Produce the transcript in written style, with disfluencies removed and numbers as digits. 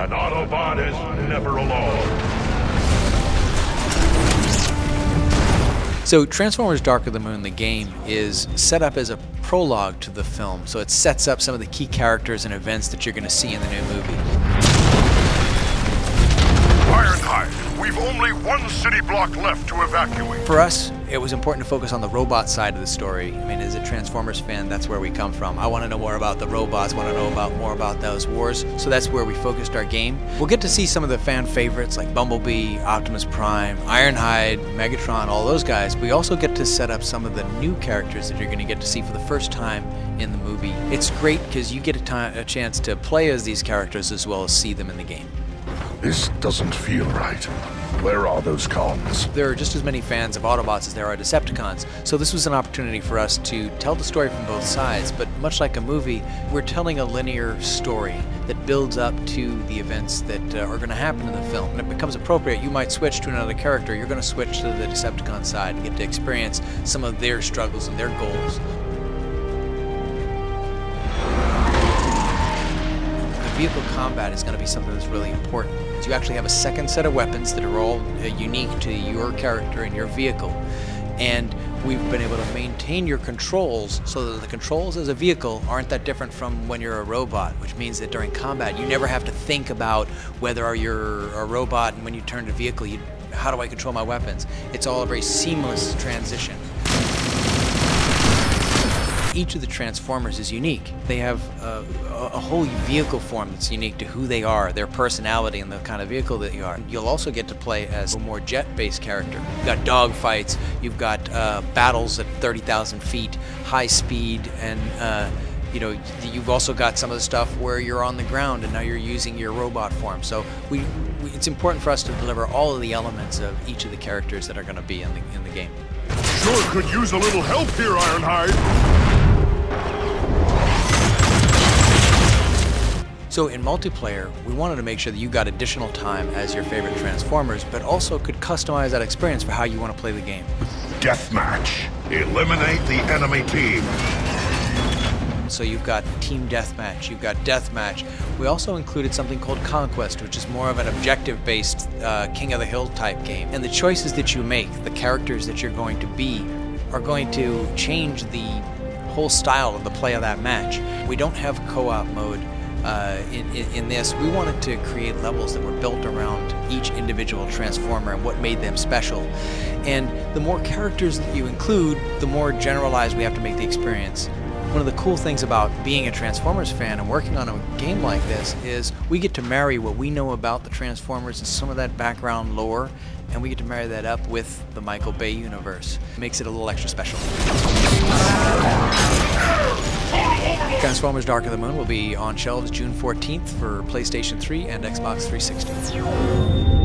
An Autobot is never alone. So Transformers Dark of the Moon, the game, is set up as a prologue to the film, so it sets up some of the key characters and events that you're going to see in the new movie. Ironhide, we've only one city block left to evacuate. For us, it was important to focus on the robot side of the story. I mean, as a Transformers fan, that's where we come from. I want to know more about the robots, want to know more about those wars, so that's where we focused our game. We'll get to see some of the fan favorites like Bumblebee, Optimus Prime, Ironhide, Megatron, all those guys. We also get to set up some of the new characters that you're going to get to see for the first time in the movie. It's great because you get a chance to play as these characters as well as see them in the game. This doesn't feel right. Where are those cons? There are just as many fans of Autobots as there are Decepticons, so this was an opportunity for us to tell the story from both sides, but much like a movie, we're telling a linear story that builds up to the events that are going to happen in the film. When it becomes appropriate, you might switch to another character. You're going to switch to the Decepticon side and get to experience some of their struggles and their goals. Vehicle combat is going to be something that's really important. So you actually have a second set of weapons that are all unique to your character and your vehicle. And we've been able to maintain your controls so that the controls as a vehicle aren't that different from when you're a robot, which means that during combat you never have to think about whether you're a robot and when you turn to vehicle, how do I control my weapons? It's all a very seamless transition. Each of the Transformers is unique. They have a whole vehicle form that's unique to who they are, their personality, and the kind of vehicle that you are. You'll also get to play as a more jet-based character. You've got dogfights, you've got battles at 30,000 feet, high speed, and you've also got some of the stuff where you're on the ground and now you're using your robot form. So it's important for us to deliver all of the elements of each of the characters that are going to be in the game. Sure could use a little help here, Ironhide. So in multiplayer, we wanted to make sure that you got additional time as your favorite Transformers, but also could customize that experience for how you want to play the game. Deathmatch. Eliminate the enemy team. So you've got Team Deathmatch, you've got Deathmatch. We also included something called Conquest, which is more of an objective-based King of the Hill type game. And the choices that you make, the characters that you're going to be, are going to change the whole style of the play of that match. We don't have co-op mode in this. We wanted to create levels that were built around each individual Transformer and what made them special. And the more characters that you include, the more generalized we have to make the experience. One of the cool things about being a Transformers fan and working on a game like this is we get to marry what we know about the Transformers and some of that background lore, and we get to marry that up with the Michael Bay universe. It makes it a little extra special. Transformers Dark of the Moon will be on shelves June 14th for PlayStation 3 and Xbox 360.